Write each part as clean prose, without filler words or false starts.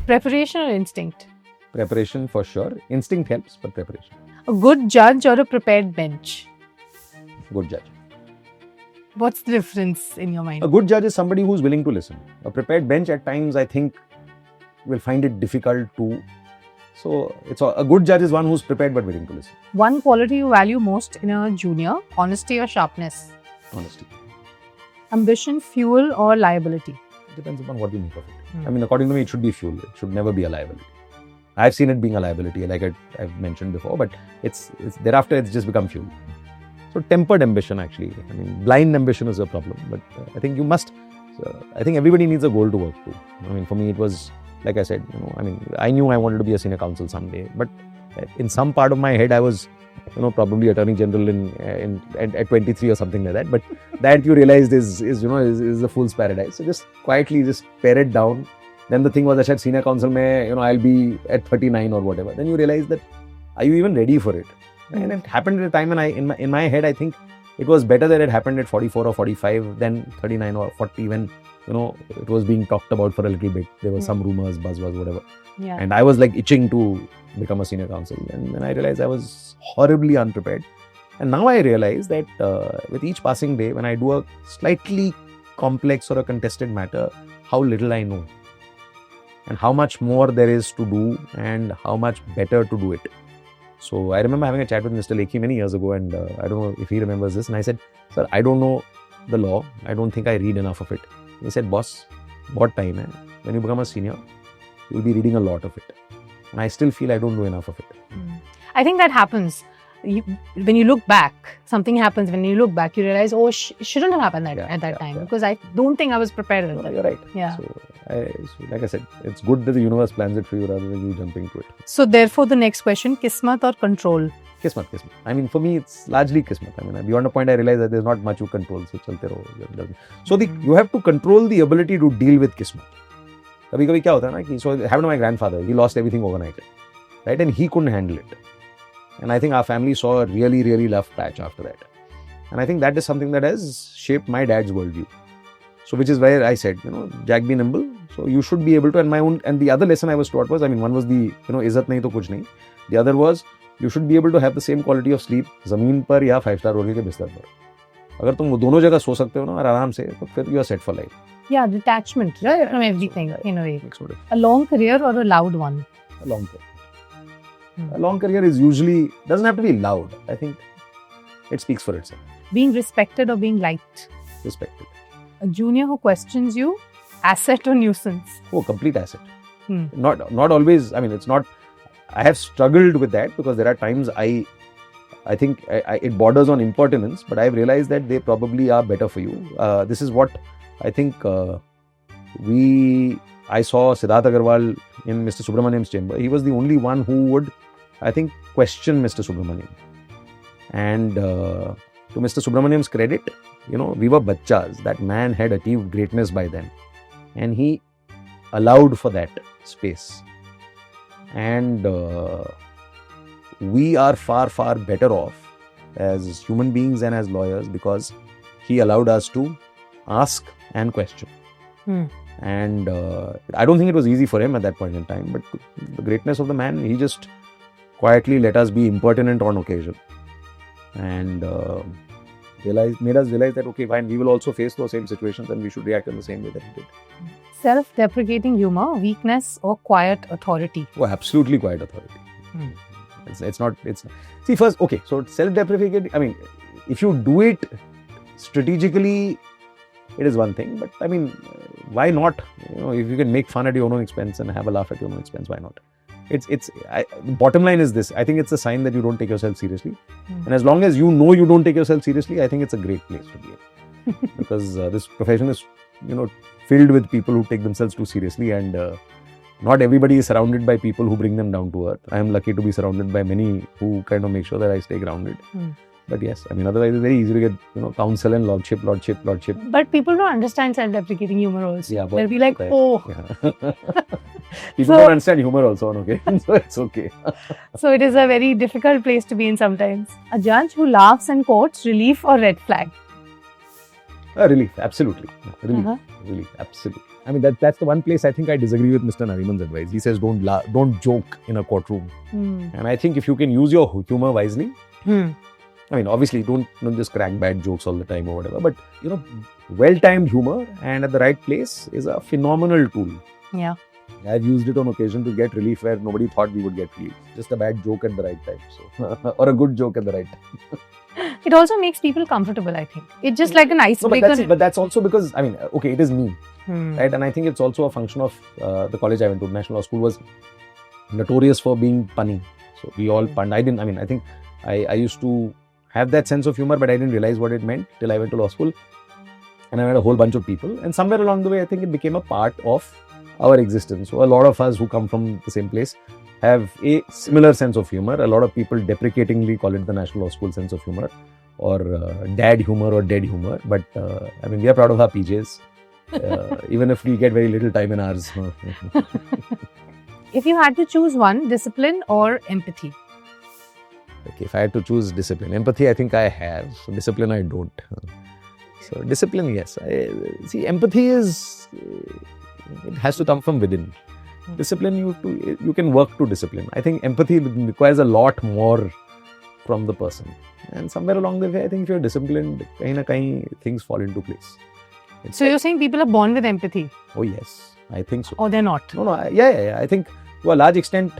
Preparation or instinct? Preparation for sure. Instinct helps, but preparation. A good judge or a prepared bench? Good judge. What's the difference in your mind? A good judge is somebody who's willing to listen. A prepared bench at times, I think, will find it difficult to. So, a good judge is one who's prepared but willing to listen. One quality you value most in a junior, honesty or sharpness? Honesty. Ambition, fuel or liability? It depends upon what you make of it. I mean, according to me, it should be fuel. It should never be a liability. I've seen it being a liability, like I've mentioned before, but it's thereafter it's just become fuel. So tempered ambition, actually. I mean, blind ambition is a problem, but I think you must. I think everybody needs a goal to work to. I mean, for me, it was like I said. I knew I wanted to be a senior counsel someday, but in some part of my head, I was, probably Attorney General at 23 or something like that. But that you realized is a fool's paradise. So just quietly just pare it down. Then the thing was that at senior counsel mein, I'll be at 39 or whatever. Then you realize that, are you even ready for it? And it happened at a time when in my head, I think it was better that it happened at 44 or 45 than 39 or 40 when, it was being talked about for a little bit. There were some rumors, buzzwords, whatever. Yeah. And I was like itching to become a senior counsel. And then I realized I was horribly unprepared. And now I realize that with each passing day, when I do a slightly complex or a contested matter, how little I know. And how much more there is to do and how much better to do it. So I remember having a chat with Mr. Lekhi many years ago, and I don't know if he remembers this. And I said, sir, I don't know the law. I don't think I read enough of it. He said, boss, what time hai? When you become a senior, you'll be reading a lot of it. And I still feel I don't know enough of it. I think that happens. When you look back, something happens. When you look back, you realize, it shouldn't have happened at that time because I don't think I was prepared. You're right. Yeah. So, like I said, it's good that the universe plans it for you rather than you jumping to it. So therefore, the next question, Kismat or control? Kismat. I mean, for me, it's largely Kismat. I mean, beyond a point, I realize that there's not much you control. So, chalte raho. So you have to control the ability to deal with Kismat. Kabhi-kabhi kya hota hai na ki, so it happened to my grandfather. He lost everything overnight. Right? And he couldn't handle it. And I think our family saw a really, really rough patch after that. And I think that is something that has shaped my dad's worldview. So which is where I said, Jack be nimble. So you should be able to, and the other lesson I was taught was, one was the, izzat nahi to kuch nahi. The other was, you should be able to have the same quality of sleep, zameen par ya 5-star hotel ke bistar par. Agar tum wo dono jagah so sakte ho na, aur aaram se, to fir you are set for life. Yeah, detachment, right, from everything in a way. A long career or a loud one? A long career. A long career is usually, doesn't have to be loud. I think it speaks for itself. Being respected or being liked? Respected. A junior who questions you, asset or nuisance? Oh, complete asset. Not always, it's not, I have struggled with that because there are times I think it borders on impertinence, but I've realized that they probably are better for you. This is what I think I saw Siddharth Agarwal in Mr. Subramaniam's chamber. He was the only one who would, I think, question Mr. Subramaniam. And to Mr. Subramaniam's credit, we were bachchas. That man had achieved greatness by then. And he allowed for that space. And we are far, far better off as human beings and as lawyers because he allowed us to ask and question. And I don't think it was easy for him at that point in time, but the greatness of the man, he just quietly let us be impertinent on occasion and made us realize that, okay, fine, we will also face those same situations and we should react in the same way that he did. Self-deprecating humor, weakness or quiet authority? Oh, absolutely quiet authority. See, first, okay, so self-deprecating, if you do it strategically, it is one thing, but why not? If you can make fun at your own expense and have a laugh at your own expense, why not? The bottom line is this. I think it's a sign that you don't take yourself seriously. And as long as you know you don't take yourself seriously, I think it's a great place to be in. Because this profession is, filled with people who take themselves too seriously, and not everybody is surrounded by people who bring them down to earth. I am lucky to be surrounded by many who kind of make sure that I stay grounded. But yes, otherwise it's very easy to get, counsel and lordship. But people don't understand self-deprecating humor also. Yeah, they'll be like, oh. Yeah. People don't understand humor also on occasion, so it's okay. So it is a very difficult place to be in sometimes. A judge who laughs and quotes, relief or red flag? Relief, absolutely. Relief, relief, absolutely. I mean, that's the one place I think I disagree with Mr. Nariman's advice. He says don't joke in a courtroom. And I think if you can use your humor wisely, I mean, obviously, don't just crack bad jokes all the time or whatever, but, well-timed humor and at the right place is a phenomenal tool. Yeah. I've used it on occasion to get relief where nobody thought we would get relief. Just a bad joke at the right time. So, or a good joke at the right time. It also makes people comfortable, I think. It's just like an icebreaker. No, but that's also because, I mean, okay, it is me, right? And I think it's also a function of the college I went to. National Law School was notorious for being punny. So we all punned. I think I used to have that sense of humor, but I didn't realize what it meant till I went to law school. And I met a whole bunch of people. And somewhere along the way, I think it became a part of our existence. So a lot of us who come from the same place have a similar sense of humor. A lot of people deprecatingly call it the National Law School sense of humor, or dad humor or dead humor. But I mean, we are proud of our PJs, even if we get very little time in ours. If you had to choose one, discipline or empathy? Okay, if I had to choose discipline, empathy I think I have, so discipline I don't. So discipline, yes. See, empathy is, it has to come from within. Discipline, you can work to discipline. I think empathy requires a lot more from the person. And somewhere along the way, I think if you're disciplined, kahin na kahin, things fall into place. So you're saying people are born with empathy? Oh yes, I think so. Or they're not? No, yeah. I think to a large extent,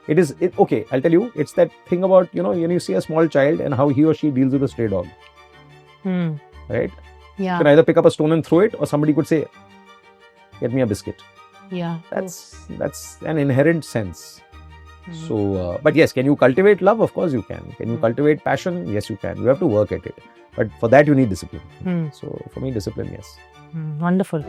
okay, I'll tell you, it's that thing about, when you see a small child and how he or she deals with a stray dog. Right? Yeah. You can either pick up a stone and throw it, or somebody could say, get me a biscuit. Yeah. That's an inherent sense. So, but yes, can you cultivate love? Of course you can. Can you cultivate passion? Yes, you can. You have to work at it. But for that, you need discipline. So, for me, discipline, yes. Wonderful.